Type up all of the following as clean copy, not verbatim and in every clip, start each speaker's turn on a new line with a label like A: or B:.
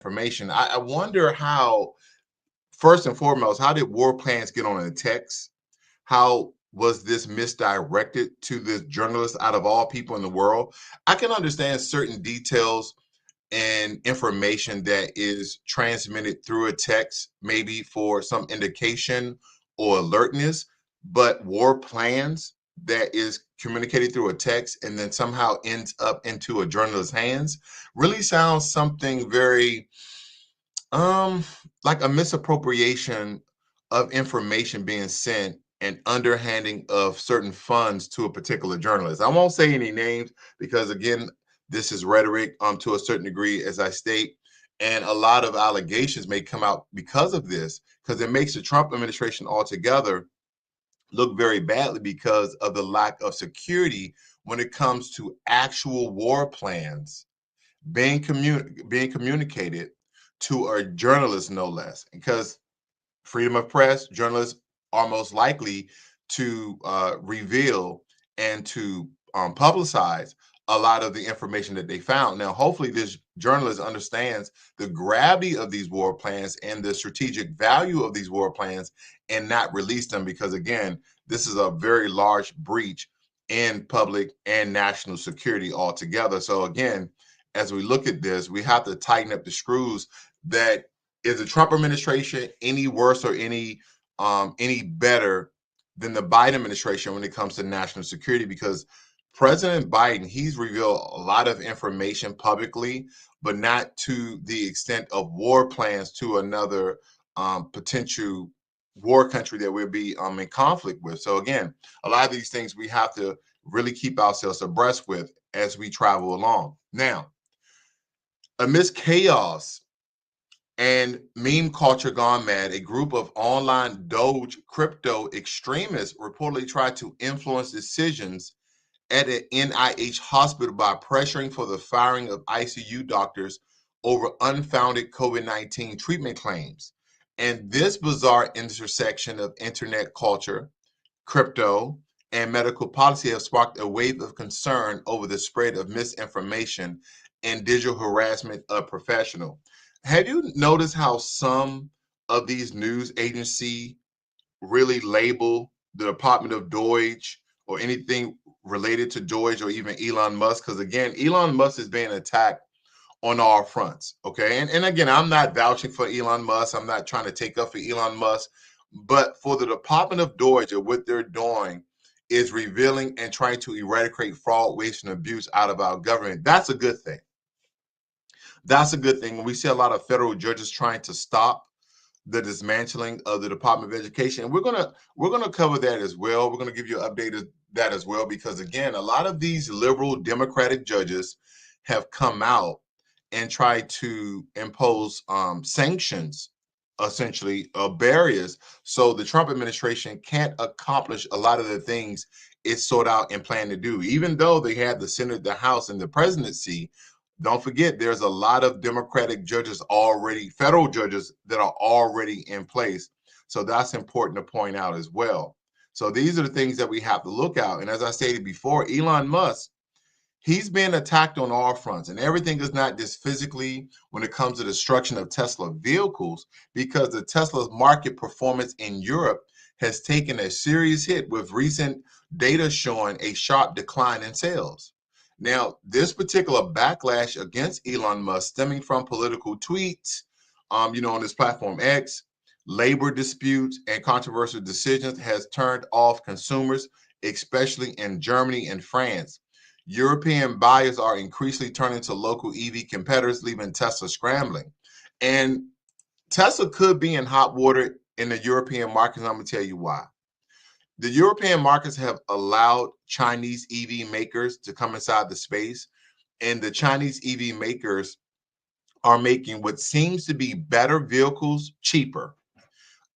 A: information. I wonder how, first and foremost, how did war plans get on a text? How was this misdirected to this journalist out of all people in the world? I can understand certain details and information that is transmitted through a text, maybe for some indication or alertness, but war plans that is communicated through a text and then somehow ends up into a journalist's hands really sounds something very um like a misappropriation of information being sent and underhanding of certain funds to a particular journalist. I won't say any names because again, this is rhetoric to a certain degree, as I state, and a lot of allegations may come out because of this, because it makes the Trump administration altogether look very badly because of the lack of security when it comes to actual war plans being communicated to a journalist, no less, because freedom of press, journalists are most likely to reveal and to publicize a lot of the information that they found. Now, hopefully, this journalist understands the gravity of these war plans and the strategic value of these war plans and not release them because, again, this is a very large breach in public and national security altogether. So, again, as we look at this, we have to tighten up the screws. That is the Trump administration any worse or any better than the Biden administration when it comes to national security? Because President Biden, he's revealed a lot of information publicly, but not to the extent of war plans to another potential war country that we'll be in conflict with. So again, a lot of these things we have to really keep ourselves abreast with as we travel along. Now, amidst chaos and meme culture gone mad, a group of online Doge crypto extremists reportedly tried to influence decisions at an NIH hospital by pressuring for the firing of ICU doctors over unfounded COVID-19 treatment claims. And this bizarre intersection of internet culture, crypto, and medical policy have sparked a wave of concern over the spread of misinformation and digital harassment of professionals. Have you noticed how some of these news agencies really label the Department of Deutsch or anything related to Deutsch or even Elon Musk? Because again, Elon Musk is being attacked on all fronts. Okay. And again, I'm not vouching for Elon Musk. I'm not trying to take up for Elon Musk. But for the Department of Deutsch, what they're doing is revealing and trying to eradicate fraud, waste, and abuse out of our government. That's a good thing. That's a good thing. When we see a lot of federal judges trying to stop the dismantling of the Department of Education, and we're gonna cover that as well. We're gonna give you an update of that as well, because again, a lot of these liberal Democratic judges have come out and tried to impose sanctions, essentially barriers, so the Trump administration can't accomplish a lot of the things it sought out and planned to do. Even though they had the Senate, the House, and the presidency, don't forget, there's a lot of Democratic judges already, federal judges that are already in place. So that's important to point out as well. So these are the things that we have to look at. And as I stated before, Elon Musk, he's been attacked on all fronts. And everything is not just physically when it comes to destruction of Tesla vehicles, because the Tesla market performance in Europe has taken a serious hit with recent data showing a sharp decline in sales. Now, this particular backlash against Elon Musk stemming from political tweets, on this platform X, labor disputes, and controversial decisions has turned off consumers, especially in Germany and France. European buyers are increasingly turning to local EV competitors, leaving Tesla scrambling. And Tesla could be in hot water in the European markets, and I'm going to tell you why. The European markets have allowed Chinese EV makers to come inside the space, and the Chinese EV makers are making what seems to be better vehicles cheaper.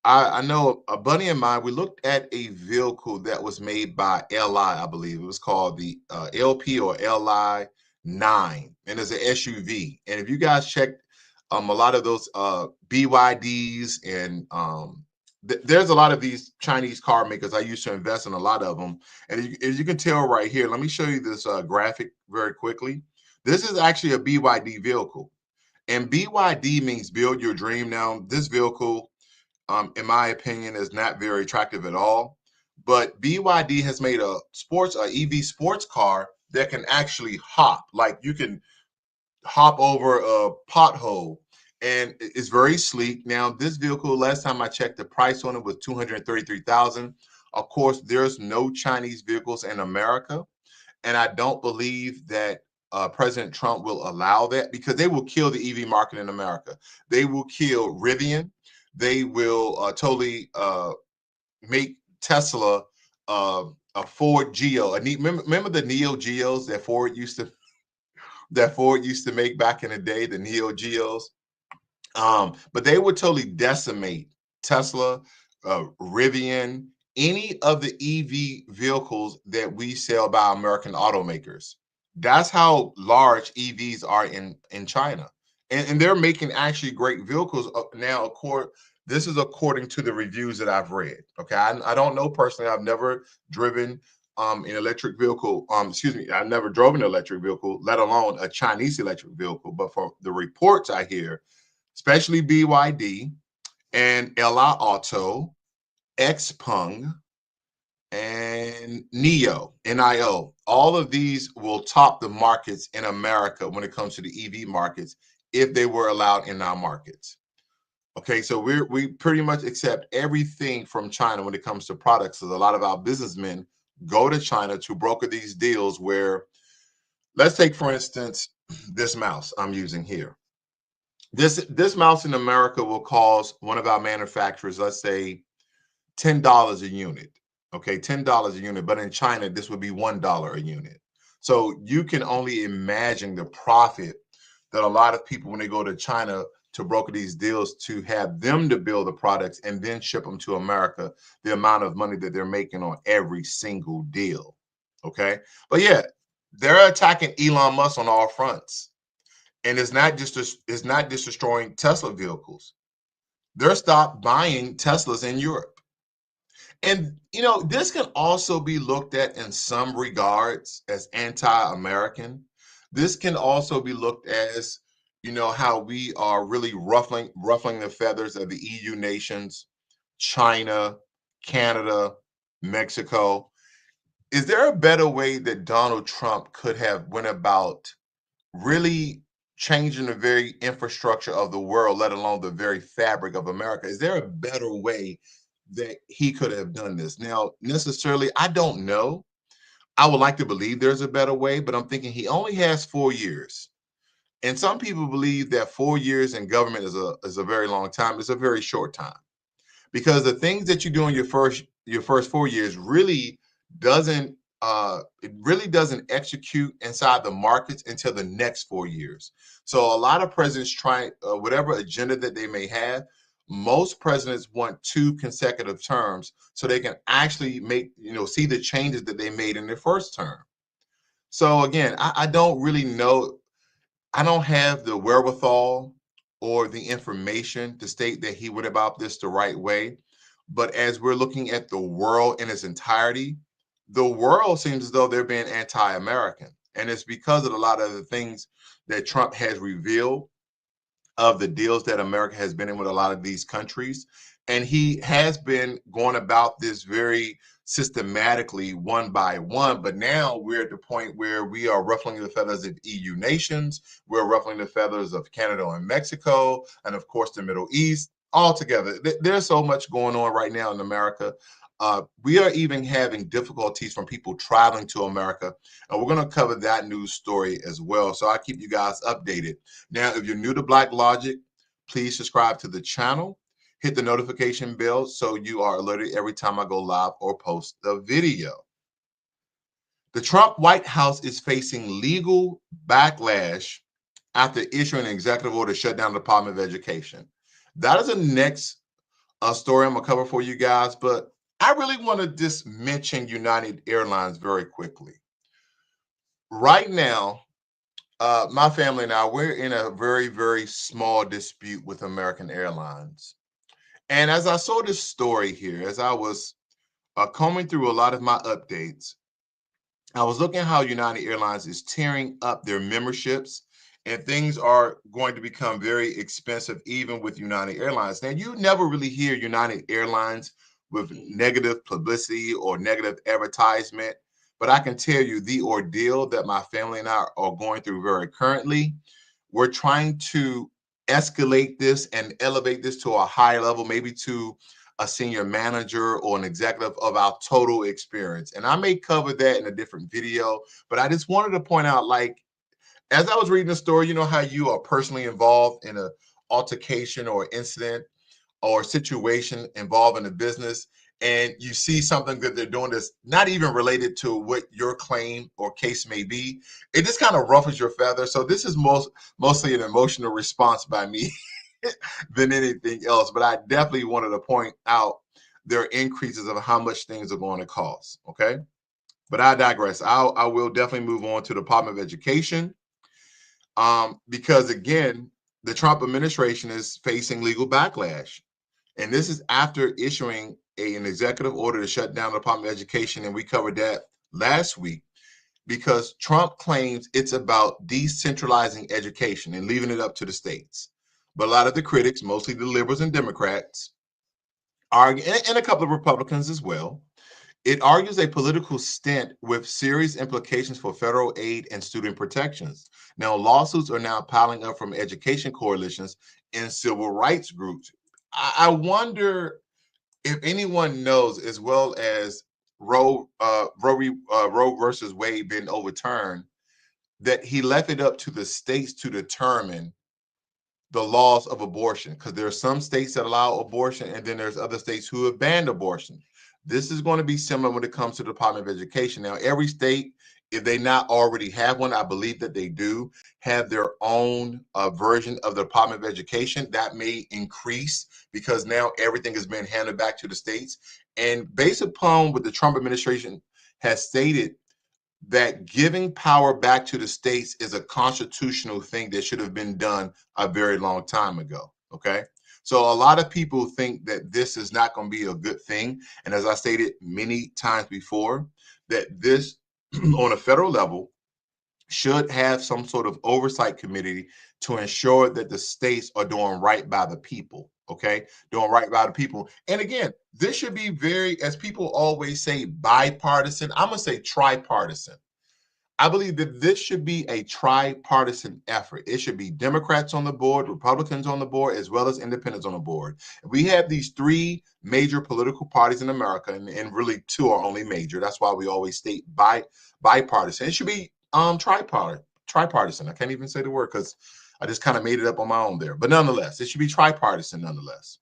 A: I know a buddy of mine, we looked at a vehicle that was made by LI, I believe. It was called the LP or LI 9, and it's an SUV. And if you guys check a lot of those BYDs and there's a lot of these Chinese car makers. I used to invest in a lot of them. And as you can tell right here, let me show you this graphic very quickly. This is actually a BYD vehicle. And BYD means build your dream. Now, this vehicle, in my opinion, is not very attractive at all. But BYD has made a EV sports car that can actually hop. Like you can hop over a pothole, and it's very sleek. Now, this vehicle, last time I checked, the price on it was 233,000. Of course, there's no Chinese vehicles in America, and I don't believe that President Trump will allow that because they will kill the EV market in America. They will kill Rivian. They will totally make Tesla a Ford Geo. Remember the Neo Geos that Ford used to make back in the day, the Neo Geos. But they would totally decimate Tesla, Rivian, any of the EV vehicles that we sell by American automakers. That's how large EVs are in China, and they're making actually great vehicles now. This is according to the reviews that I've read. Okay, I don't know personally. I've never driven an electric vehicle. Excuse me, I've never drove an electric vehicle, let alone a Chinese electric vehicle. But for the reports I hear, especially BYD and Ella Auto, Xpeng, and NIO. All of these will top the markets in America when it comes to the EV markets if they were allowed in our markets. Okay, so we pretty much accept everything from China when it comes to products. So a lot of our businessmen go to China to broker these deals where, let's take for instance, this mouse I'm using here. This mouse in America will cost one of our manufacturers, let's say, $10 a unit. Okay, $10 a unit, but in China, this would be $1 a unit. So you can only imagine the profit that a lot of people, when they go to China to broker these deals, to have them to build the products and then ship them to America, the amount of money that they're making on every single deal. Okay, but yeah, they're attacking Elon Musk on all fronts, and it's not just destroying Tesla vehicles. They're stopped buying Teslas in Europe. And this can also be looked at in some regards as anti-American. This can also be looked as, how we are really ruffling the feathers of the EU nations, China, Canada, Mexico. Is there a better way that Donald Trump could have went about really changing the very infrastructure of the world, let alone the very fabric of America? Is there a better way that he could have done this? Now, necessarily, I don't know. I would like to believe there's a better way, but I'm thinking he only has 4 years. And some people believe that 4 years in government is a very long time. It's a very short time, because the things that you do in your first 4 years really doesn't execute inside the markets until the next 4 years. So a lot of presidents try whatever agenda that they may have. Most presidents want 2 consecutive terms so they can actually see the changes that they made in their first term. So again, I don't really know. I don't have the wherewithal or the information to state that he went about this the right way. But as we're looking at the world in its entirety, the world seems as though they're being anti-American. And it's because of a lot of the things that Trump has revealed, of the deals that America has been in with a lot of these countries. And he has been going about this very systematically, one by one. But now we're at the point where we are ruffling the feathers of EU nations. We're ruffling the feathers of Canada and Mexico, and of course, the Middle East. All together. There's so much going on right now in America. We are even having difficulties from people traveling to America. And we're going to cover that news story as well. So I keep you guys updated. Now, if you're new to Blacklogic, please subscribe to the channel. Hit the notification bell so you are alerted every time I go live or post a video. The Trump White House is facing legal backlash after issuing an executive order to shut down the Department of Education. That is the next story I'm going to cover for you guys, but I really want to just mention United Airlines very quickly. Right now, my family and I, we're in a very, very small dispute with American Airlines. And as I saw this story here, as I was combing through a lot of my updates, I was looking at how United Airlines is tearing up their memberships and things are going to become very expensive, even with United Airlines. Now, you never really hear United Airlines with negative publicity or negative advertisement, but I can tell you the ordeal that my family and I are going through very currently. We're trying to escalate this and elevate this to a higher level, maybe to a senior manager or an executive of our total experience. And I may cover that in a different video, but I just wanted to point out, like, as I was reading the story, you know how you are personally involved in a altercation or incident or situation involving a business, and you see something that they're doing that's not even related to what your claim or case may be. It just kind of ruffles your feathers. So this is mostly an emotional response by me than anything else. But I definitely wanted to point out there are increases of how much things are going to cost. Okay. But I digress. I will definitely move on to the Department of Education, because again, the Trump administration is facing legal backlash. And this is after issuing an executive order to shut down the Department of Education. And we covered that last week because Trump claims it's about decentralizing education and leaving it up to the states. But a lot of the critics, mostly the liberals and Democrats, argue, and a couple of Republicans as well, it argues a political stint with serious implications for federal aid and student protections. Now, lawsuits are now piling up from education coalitions and civil rights groups. I wonder if anyone knows, as well as Roe versus Wade being overturned, that he left it up to the states to determine the laws of abortion, because there are some states that allow abortion and then there's other states who have banned abortion. This is going to be similar when it comes to the Department of Education. Now, every state, if they not already have one, I believe that they do have their own version of the Department of Education. That may increase because now everything has been handed back to the states. And based upon what the Trump administration has stated, that giving power back to the states is a constitutional thing that should have been done a very long time ago. Okay. So a lot of people think that this is not going to be a good thing. And as I stated many times before, that this on a federal level should have some sort of oversight committee to ensure that the states are doing right by the people. Okay. Doing right by the people. And again, this should be very, as people always say, bipartisan. I'm going to say tripartisan. I believe that this should be a tripartisan effort. It should be Democrats on the board, Republicans on the board, as well as independents on the board. We have these three major political parties in America, and really two are only major. That's why we always state bipartisan. It should be tripartisan. I can't even say the word because I just kind of made it up on my own there. But nonetheless, it should be tripartisan nonetheless.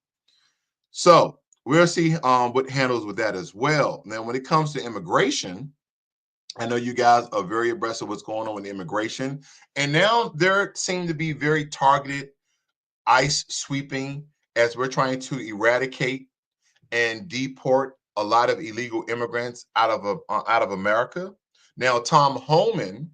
A: So we'll see what handles with that as well. Now, when it comes to immigration, I know you guys are very abreast of what's going on with immigration. And now there seem to be very targeted ICE sweeping as we're trying to eradicate and deport a lot of illegal immigrants out of America. Now, Tom Homan,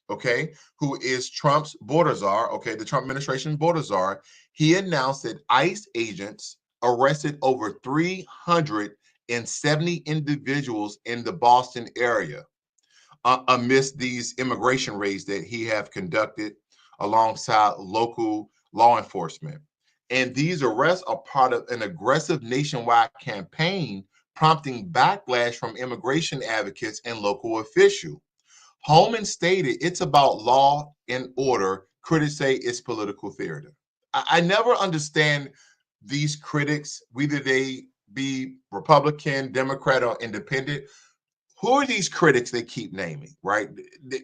A: okay, who is Trump's border czar, okay, the Trump administration border czar, he announced that ICE agents arrested over 370 individuals in the Boston area amidst these immigration raids that he have conducted alongside local law enforcement. And these arrests are part of an aggressive nationwide campaign prompting backlash from immigration advocates and local officials. Holman stated it's about law and order. Critics say it's political theater. I never understand these critics, whether they be Republican, Democrat, or independent. Who are these critics they keep naming, right?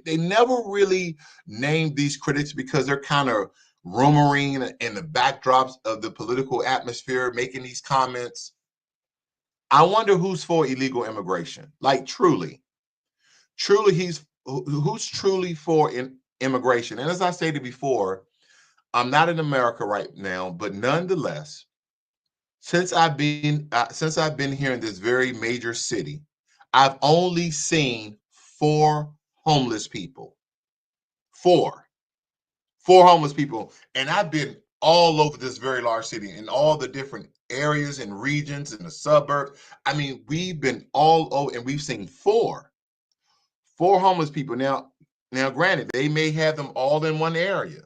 A: They never really name these critics because they're kind of rumoring in the backdrops of the political atmosphere, making these comments. I wonder who's for illegal immigration. Like truly, who's truly for immigration. And as I stated before, I'm not in America right now, but nonetheless, since I've been here in this very major city, I've only seen four homeless people. Four, four homeless people, and I've been all over this very large city in all the different areas and regions in the suburbs. I mean, we've been all over, and we've seen four homeless people. Now, granted, they may have them all in one area,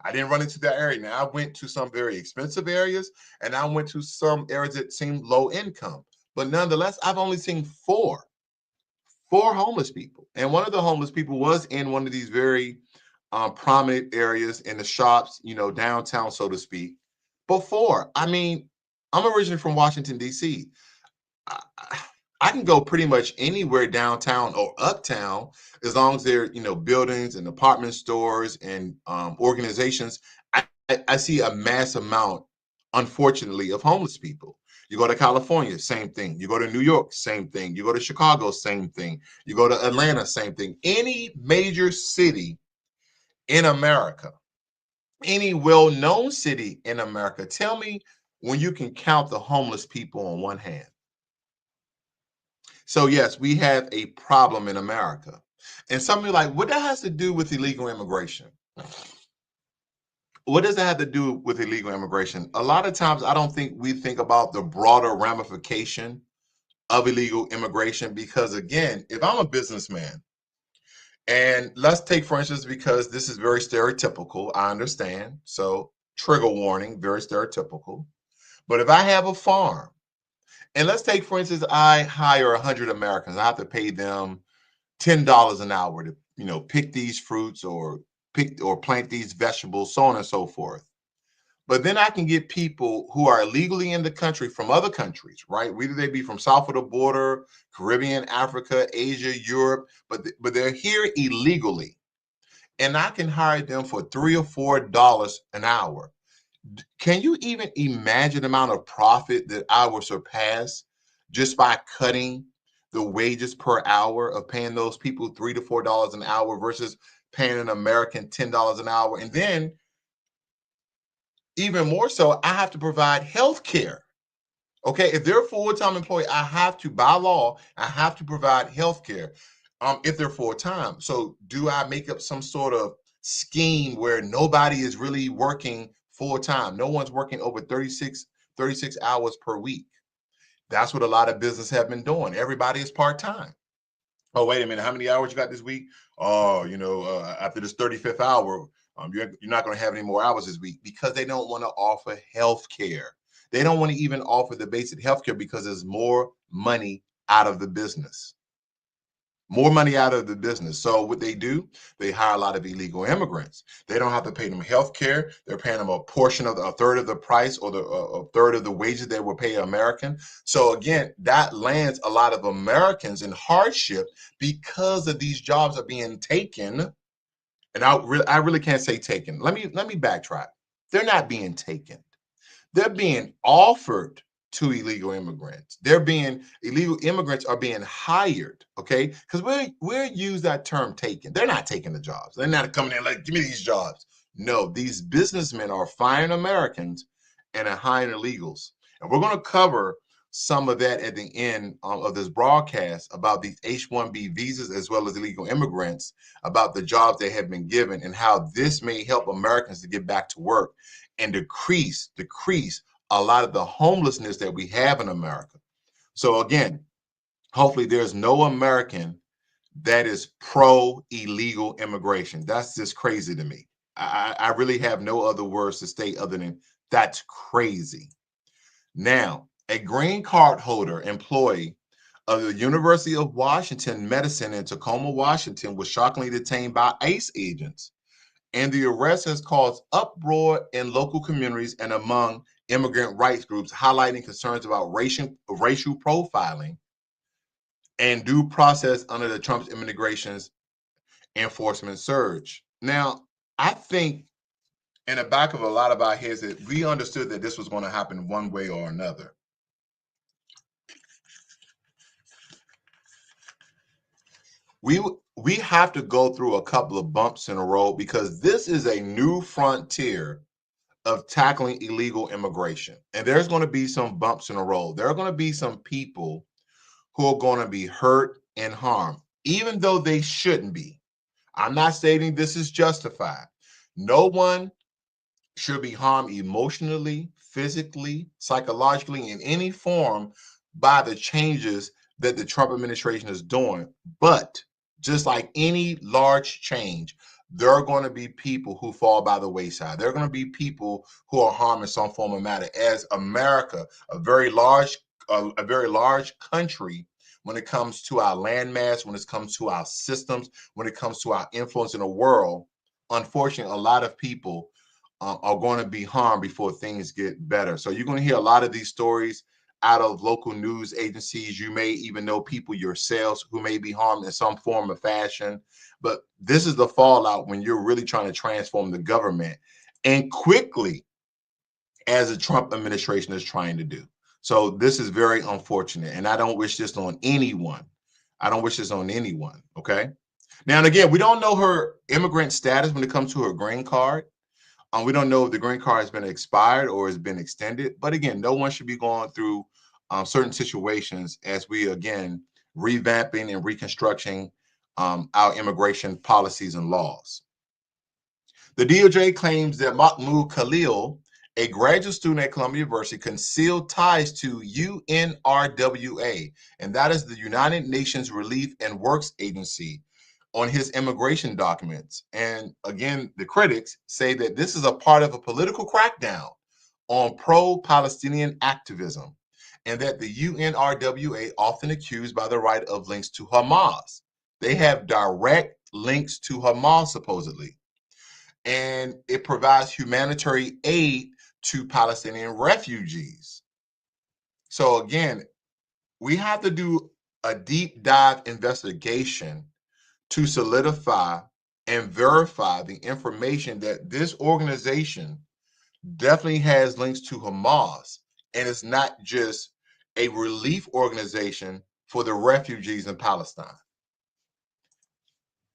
A: I didn't run into that area. Now I went to some very expensive areas, and I went to some areas that seemed low income. But nonetheless, I've only seen four homeless people, and one of the homeless people was in one of these very prominent areas in the shops, downtown, so to speak. But four, I mean, I'm originally from Washington D.C. I, I can go pretty much anywhere downtown or uptown as long as there, buildings and apartment stores and organizations. I see a mass amount, unfortunately, of homeless people. You go to California, same thing. You go to New York, same thing. You go to Chicago, same thing. You go to Atlanta, same thing. Any major city in America, any well-known city in America, tell me when you can count the homeless people on one hand. So yes, we have a problem in America. And somebody like, what that has to do with illegal immigration? What does that have to do with illegal immigration? A lot of times I don't think we think about the broader ramification of illegal immigration because again, if I'm a businessman, and let's take for instance, because this is very stereotypical, I understand. So trigger warning, very stereotypical. But if I have a farm, and let's take for instance, I hire 100 Americans, I have to pay them $10 an hour to pick these fruits or pick or plant these vegetables, so on and so forth. But then I can get people who are illegally in the country from other countries, right? Whether they be from south of the border, Caribbean, Africa, Asia, Europe, but they're here illegally, and I can hire them for $3 or $4 an hour. Can you even imagine the amount of profit that I will surpass just by cutting the wages per hour of paying those people $3 to $4 an hour versus paying an American $10 an hour? And then even more so, I have to provide health care. Okay, if they're a full-time employee, I have to, by law, I have to provide health care if they're full-time. So do I make up some sort of scheme where nobody is really working full-time? No one's working over 36 hours per week. That's what a lot of business have been doing. Everybody is part-time. Oh, wait a minute. How many hours you got this week? Oh, after this 35th hour, you're not going to have any more hours this week because they don't want to offer health care. They don't want to even offer the basic health care because there's more money out of the business. More money out of the business. So what they do, they hire a lot of illegal immigrants. They don't have to pay them health care. They're paying them a portion of a third of the price or a third of the wages they will pay an American. So again, that lands a lot of Americans in hardship because of these jobs are being taken. And I really can't say taken. Let me backtrack. They're not being taken. They're being offered to illegal immigrants. Illegal immigrants are being hired, okay? Because we're use that term taken. They're not taking the jobs. They're not coming in like, give me these jobs. No, these businessmen are firing Americans and are hiring illegals. And we're going to cover some of that at the end of this broadcast about these H-1B visas as well as illegal immigrants, about the jobs they have been given and how this may help Americans to get back to work and decrease a lot of the homelessness that we have in America. So again, hopefully there's no American that is pro illegal immigration. That's just crazy to me. I really have no other words to state other than that's crazy. Now, a green card holder employee of the University of Washington Medicine in Tacoma, Washington was shockingly detained by ICE agents, and the arrest has caused uproar in local communities and among immigrant rights groups, highlighting concerns about racial profiling and due process under the Trump's immigration's enforcement surge. Now, I think in the back of a lot of our heads that we understood that this was going to happen one way or another. We have to go through a couple of bumps in the road because this is a new frontier of tackling illegal immigration. And there's going to be some bumps in the road. There are going to be some people who are going to be hurt and harmed, even though they shouldn't be. I'm not stating this is justified. No one should be harmed emotionally, physically, psychologically, in any form by the changes that the Trump administration is doing. But just like any large change, there are going to be people who fall by the wayside. There are going to be people who are harmed in some form or matter. As America, a very large country, when it comes to our landmass, when it comes to our systems, when it comes to our influence in the world, unfortunately, a lot of people are going to be harmed before things get better. So you're going to hear a lot of these stories out of local news agencies. You may even know people yourselves who may be harmed in some form or fashion. But this is the fallout when you're really trying to transform the government and quickly, as the Trump administration is trying to do. So this is very unfortunate. And I don't wish this on anyone. I don't wish this on anyone. Okay. Now, and again, we don't know her immigrant status when it comes to her green card. We don't know if the green card has been expired or has been extended. But again, no one should be going through certain situations as we, again, revamping and reconstructing our immigration policies and laws. The DOJ claims that Mahmoud Khalil, a graduate student at Columbia University, concealed ties to UNRWA, and that is the United Nations Relief and Works Agency, on his immigration documents. And again, the critics say that this is a part of a political crackdown on pro-Palestinian activism, and that the UNRWA, often accused by the right of links to Hamas. They have direct links to Hamas, supposedly. And it provides humanitarian aid to Palestinian refugees. So again, we have to do a deep dive investigation to solidify and verify the information that this organization definitely has links to Hamas, and it's not just a relief organization for the refugees in Palestine.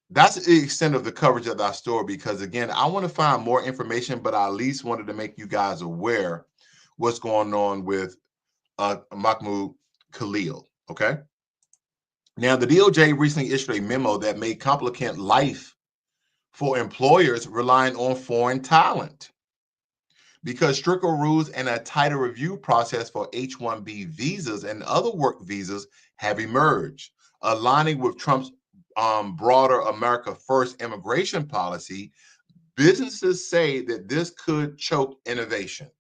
A: That's the extent of the coverage of that story, because again, I want to find more information, but I at least wanted to make you guys aware what's going on with Mahmoud Khalil. Okay. Now, the DOJ recently issued a memo that made complicated life for employers relying on foreign talent, because stricter rules and a tighter review process for H-1B visas and other work visas have emerged, aligning with Trump's broader America First immigration policy. Businesses say that this could choke innovation.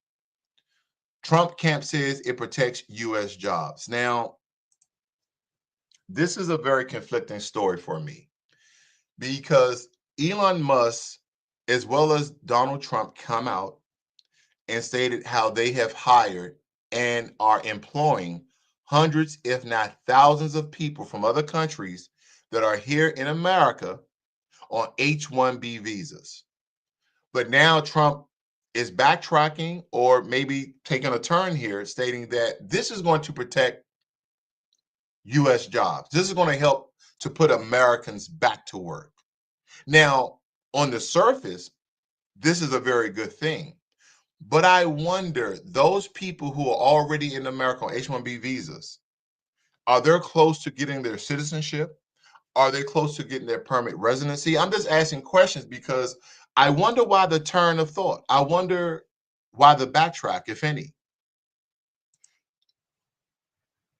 A: Trump camp says it protects U.S. jobs. Now, this is a very conflicting story for me, because Elon Musk, as well as Donald Trump, come out and stated how they have hired and are employing hundreds, if not thousands, of people from other countries that are here in America on H-1B visas. But now Trump is backtracking, or maybe taking a turn here, stating that this is going to protect U.S. jobs. This is going to help to put Americans back to work. Now, on the surface, this is a very good thing. But I wonder, those people who are already in America on H-1B visas, are they close to getting their citizenship? Are they close to getting their permanent residency? I'm just asking questions because I wonder why the turn of thought. I wonder why the backtrack, if any.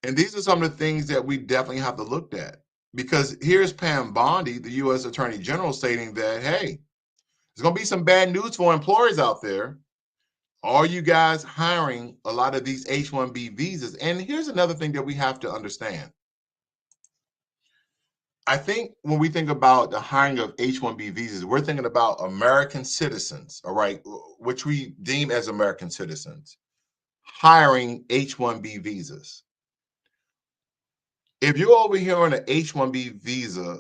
A: And these are some of the things that we definitely have to look at. Because here's Pam Bondi, the U.S. Attorney General, stating that, hey, there's going to be some bad news for employers out there. Are you guys hiring a lot of these H-1B visas? And here's another thing that we have to understand. I think when we think about the hiring of H-1B visas, we're thinking about American citizens, all right, which we deem as American citizens, hiring H-1B visas. If you're over here on an H-1B visa,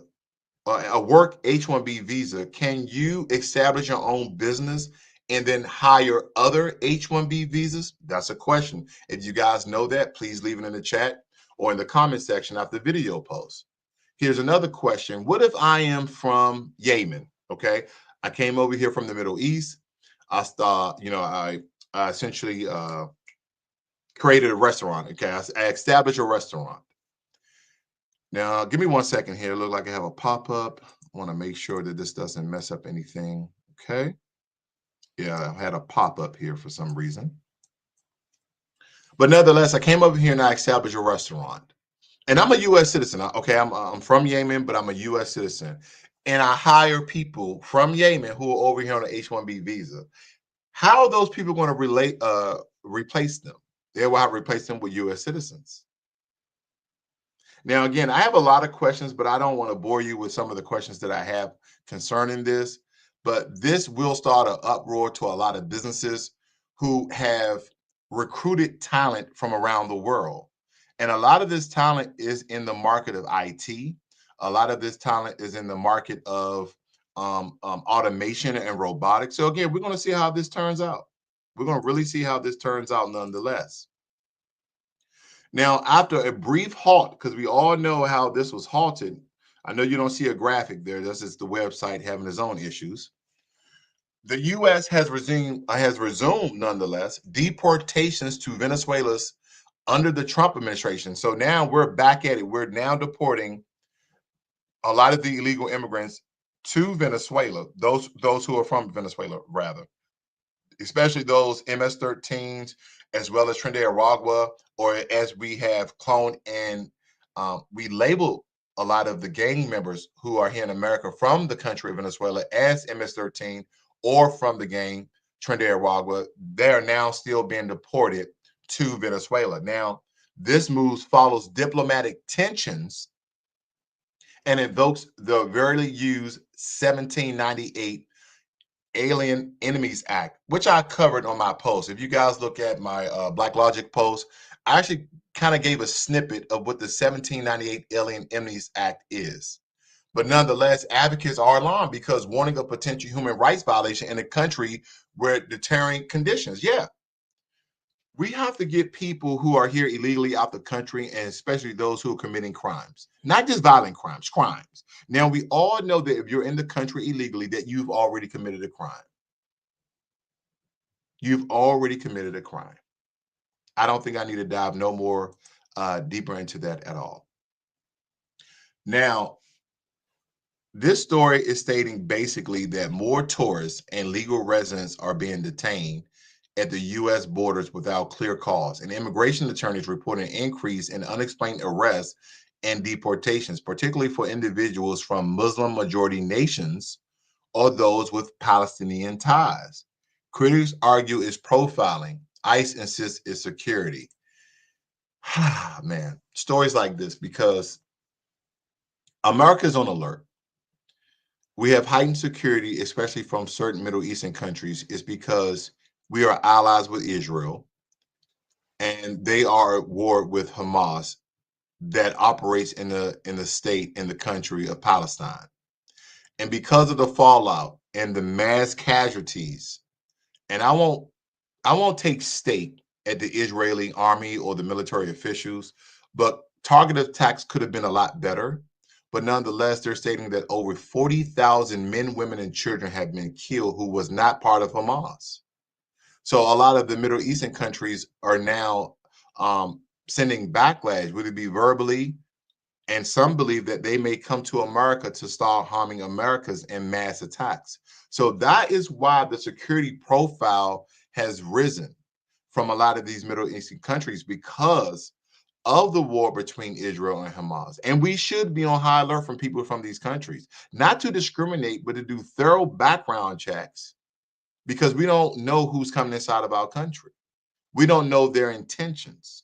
A: a work H-1B visa, can you establish your own business and then hire other H-1B visas? That's a question. If you guys know that, please leave it in the chat or in the comment section after the video post. Here's another question. What if I am from Yemen? Okay. I came over here from the Middle East. I essentially created a restaurant. Okay. I established a restaurant. Now, give me 1 second here. Look like I have a pop-up. I want to make sure that this doesn't mess up anything. Okay. Yeah, I had a pop-up here for some reason. But nevertheless, I came over here and I established a restaurant. And I'm a U.S. citizen. Okay, I'm from Yemen, but I'm a U.S. citizen. and I hire people from Yemen who are over here on the H-1B visa, how are those people going to replace them? They will have to replace them with U.S. citizens. Now, again, I have a lot of questions, but I don't want to bore you with some of the questions that I have concerning this. But this will start an uproar to a lot of businesses who have recruited talent from around the world. And a lot of this talent is in the market of IT. A lot of this talent is in the market of automation and robotics. So, again, we're going to see how this turns out. We're going to really see how this turns out nonetheless. Now, after a brief halt, because we all know how this was halted, I know you don't see a graphic there. This is the website having its own issues. The U.S. has resumed nonetheless deportations to Venezuela's under the Trump administration. So now we're back at it. We're now deporting a lot of the illegal immigrants to Venezuela. Those who are from Venezuela, rather, especially those MS-13s, as well as Trinidad, or as we have cloned and we label a lot of the gang members who are here in America from the country of Venezuela as MS-13 or from the gang Trinidad. They are now still being deported to Venezuela. Now, this move follows diplomatic tensions and invokes the rarely used 1798 Alien Enemies Act, which I covered on my post. If you guys look at my Blacklogic post, I actually kind of gave a snippet of what the 1798 Alien Enemies Act is. But nonetheless, advocates are alarmed because warning of potential human rights violation in a country where deterring conditions. Yeah, we have to get people who are here illegally out the country, and especially those who are committing crimes, not just violent crimes, crimes. Now, we all know that if you're in the country illegally, that you've already committed a crime. You've already committed a crime. I don't think I need to dive no more deeper into that at all. Now, this story is stating basically that more tourists and legal residents are being detained at the U.S. borders without clear cause, and immigration attorneys report an increase in unexplained arrests and deportations, particularly for individuals from Muslim majority nations or those with Palestinian ties. Critics argue it's profiling. ICE insists it's security. Man, stories like this because America's on alert. We have heightened security, especially from certain Middle Eastern countries, is because we are allies with Israel and they are at war with Hamas that operates in the state in the country of Palestine. And because of the fallout and the mass casualties, and I won't take stake at the Israeli army or the military officials, but targeted attacks could have been a lot better. But nonetheless, they're stating that over 40,000 men, women, and children have been killed who was not part of Hamas. So a lot of the Middle Eastern countries are now sending backlash, would it be verbally? And some believe that they may come to America to start harming Americans in mass attacks. So that is why the security profile has risen from a lot of these Middle Eastern countries because of the war between Israel and Hamas. And we should be on high alert from people from these countries, not to discriminate, but to do thorough background checks because we don't know who's coming inside of our country. We don't know their intentions.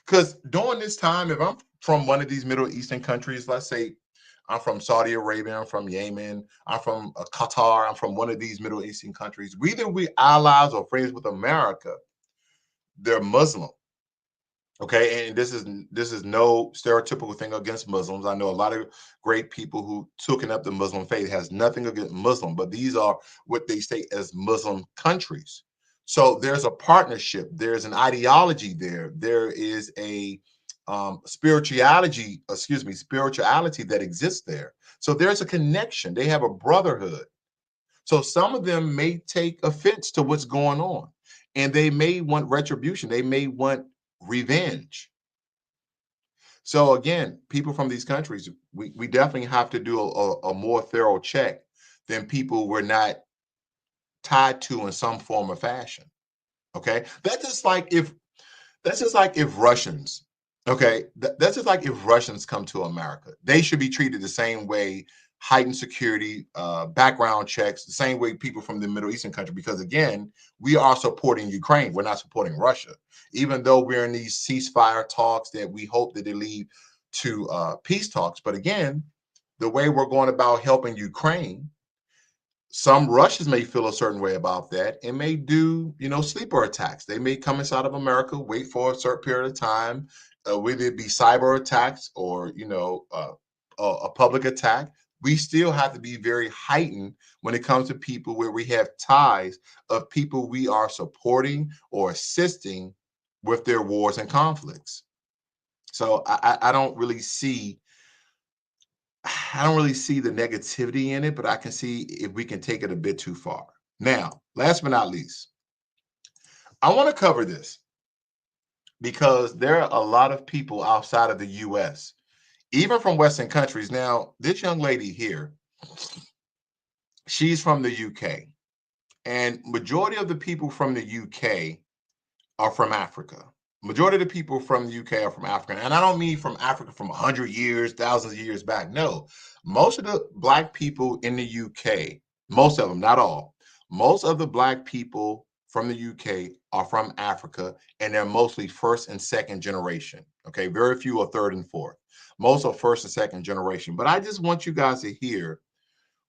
A: Because during this time, if I'm from one of these Middle Eastern countries, let's say I'm from Saudi Arabia, I'm from Yemen, I'm from Qatar, I'm from one of these Middle Eastern countries, whether we allies or friends with America, they're Muslim. Okay, and this is no stereotypical thing against Muslims. I know a lot of great people who took up the Muslim faith. It has nothing against Muslim, but these are what they state as Muslim countries. So there's a partnership. There's an ideology there. There is a spirituality that exists there. So there's a connection. They have a brotherhood. So some of them may take offense to what's going on, and they may want retribution. They may want revenge. So again, people from these countries, we definitely have to do a more thorough check than people we're not tied to in some form or fashion. Okay, that's just like if Russians, okay, that's just like if Russians come to America, they should be treated the same way heightened security, background checks, the same way people from the Middle Eastern country, because again, we are supporting Ukraine. We're not supporting Russia, even though we're in these ceasefire talks that we hope that they lead to peace talks. But again, the way we're going about helping Ukraine, some Russians may feel a certain way about that and may do, sleeper attacks. They may come inside of America, wait for a certain period of time, whether it be cyber attacks or, a public attack. We still have to be very heightened when it comes to people where we have ties of people we are supporting or assisting with their wars and conflicts. So I don't really see the negativity in it, but I can see if we can take it a bit too far. Now, last but not least, I want to cover this because there are a lot of people outside of the US, even from Western countries. Now, this young lady here, she's from the UK, and majority of the people from the UK are from Africa. Majority of the people from the UK are from Africa. And I don't mean from Africa from 100 years, thousands of years back. No, most of the Black people in the UK, most of them, not all, most of the Black people from the UK are from Africa, and they're mostly first and second generation. Okay, very few are third and fourth. Most are first and second generation. But I just want you guys to hear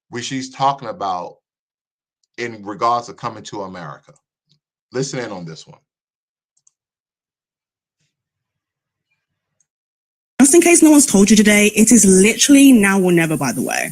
A: what she's talking about in regards to coming to America. Listen in on this one.
B: Just in case no one's told you today, it is literally now or never, by the way.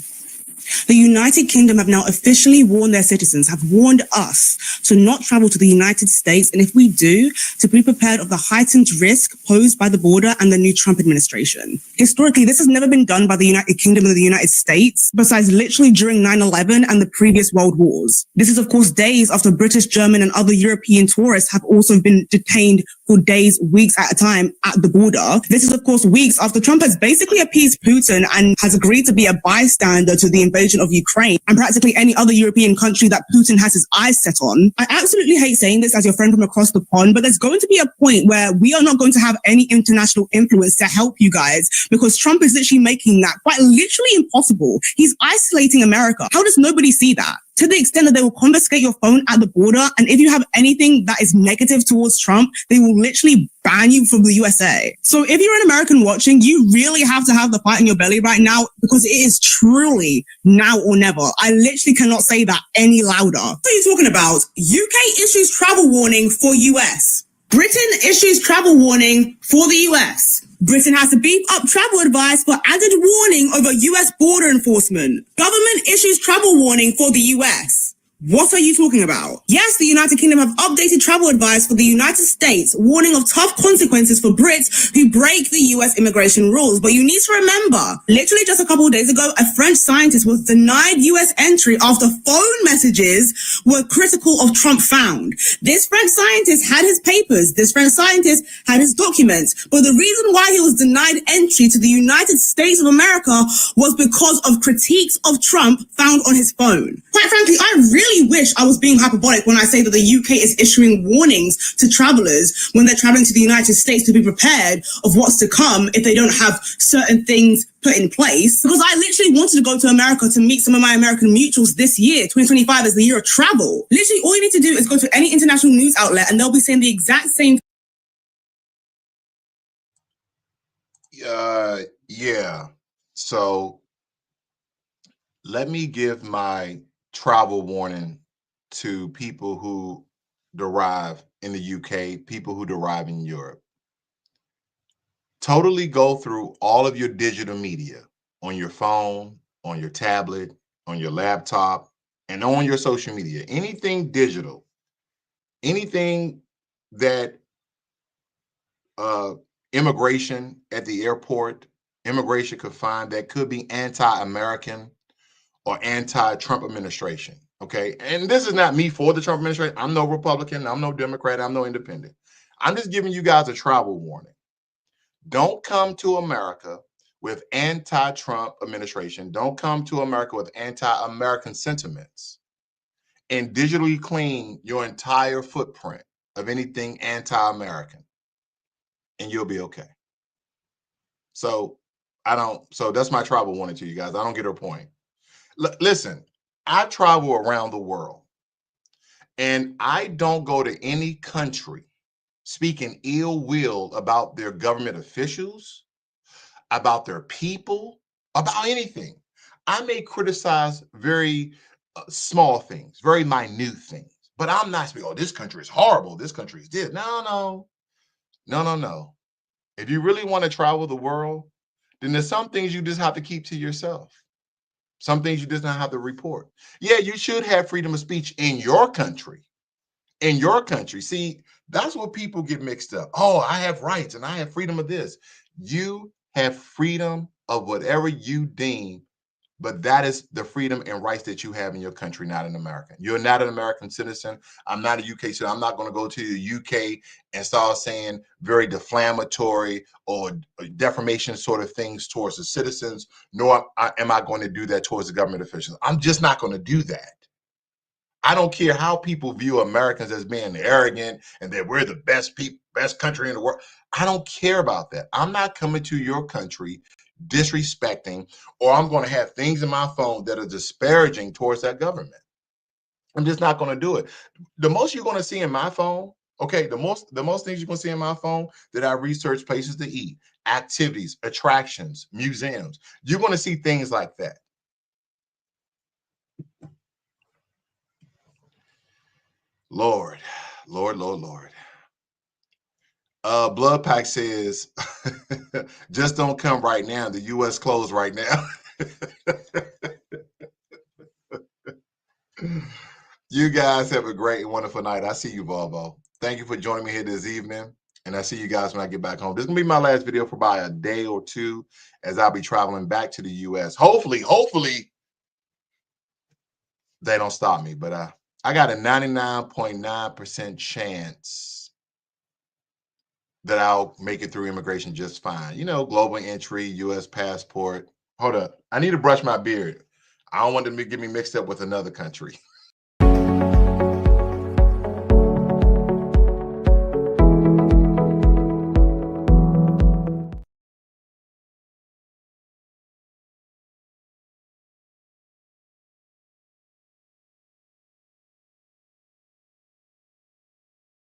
B: The United Kingdom have now officially warned their citizens, have warned us to not travel to the United States, and if we do, to be prepared of the heightened risk posed by the border and the new Trump administration. Historically, this has never been done by the United Kingdom or the United States, besides literally during 9/11 and the previous world wars. This is, of course, days after British, German, and other European tourists have also been detained for days, weeks at a time at the border. This is, of course, weeks after Trump has basically appeased Putin and has agreed to be a bystander to the invasion of Ukraine and practically any other European country that Putin has his eyes set on. I absolutely hate saying this as your friend from across the pond, but there's going to be a point where we are not going to have any international influence to help you guys because Trump is literally making that quite literally impossible. He's isolating America. How does nobody see that? To the extent that they will confiscate your phone at the border, and if you have anything that is negative towards Trump, they will literally ban you from the USA. So if you're an American watching, you really have to have the fight in your belly right now because it is truly now or never. I literally cannot say that any louder. What are you talking about? UK issues travel warning for US. Britain issues travel warning for the US. Britain has to beef up travel advice for added warning over US border enforcement. Government issues travel warning for the US. What are you talking about? Yes, the United Kingdom have updated travel advice for the United States, warning of tough consequences for Brits who break the US immigration rules. But you need to remember, literally just a couple of days ago, a French scientist was denied US entry after phone messages were critical of Trump found. This French scientist had his papers, this French scientist had his documents, but the reason why he was denied entry to the United States of America was because of critiques of Trump found on his phone. Quite frankly, I really wish I was being hyperbolic when I say that the UK is issuing warnings to travelers when they're traveling to the United States to be prepared of what's to come if they don't have certain things put in place. Because I literally wanted to go to America to meet some of my American mutuals this year. 2025 is the year of travel. Literally, all you need to do is go to any international news outlet and they'll be saying the exact same.
A: Yeah. So let me give my travel warning to people who derive in the UK, people who derive in Europe. Totally go through all of your digital media on your phone, on your tablet, on your laptop, and on your social media. Anything digital, anything that immigration at the airport, immigration could find that could be anti-American or anti-Trump administration. Okay. And this is not me for the Trump administration. I'm no Republican. I'm no Democrat. I'm no independent. I'm just giving you guys a travel warning. Don't come to America with anti-Trump administration. Don't come to America with anti-American sentiments and digitally clean your entire footprint of anything anti-American, and you'll be okay. So that's my travel warning to you guys. I don't get her point. Listen, I travel around the world and I don't go to any country speaking ill will about their government officials, about their people, about anything. I may criticize very small things, very minute things, but I'm not speaking, oh, this country is horrible. This country is this. No, no, no, no, no. If you really want to travel the world, then there's some things you just have to keep to yourself. Some things you just not have to report. Yeah, you should have freedom of speech in your country. In your country. See, that's what people get mixed up. Oh, I have rights and I have freedom of this. You have freedom of whatever you deem, but that is the freedom and rights that you have in your country, not an American. You're not an American citizen. I'm not a UK citizen. I'm not going to go to the UK and start saying very defamatory or defamation sort of things towards the citizens, nor am I going to do that towards the government officials. I'm just not going to do that. I don't care how people view Americans as being arrogant and that we're the best people, best country in the world. I don't care about that. I'm not coming to your country disrespecting, or I'm going to have things in my phone that are disparaging towards that government. I'm just not going to do it. The most you're going to see in my phone, okay, the most things you're going to see in my phone that I research places to eat, activities, attractions, museums. You're going to see things like that. Lord, Lord, Lord, Lord. Blood Pack says, just don't come right now. The U.S. closed right now. You guys have a great and wonderful night. I see you, Volvo. Thank you for joining me here this evening. And I see you guys when I get back home. This is going to be my last video for about a day or two as I'll be traveling back to the U.S. Hopefully, they don't stop me. But I got a 99.9% chance that I'll make it through immigration just fine. You know, global entry, U.S. passport. Hold up. I need to brush my beard. I don't want them to get me mixed up with another country.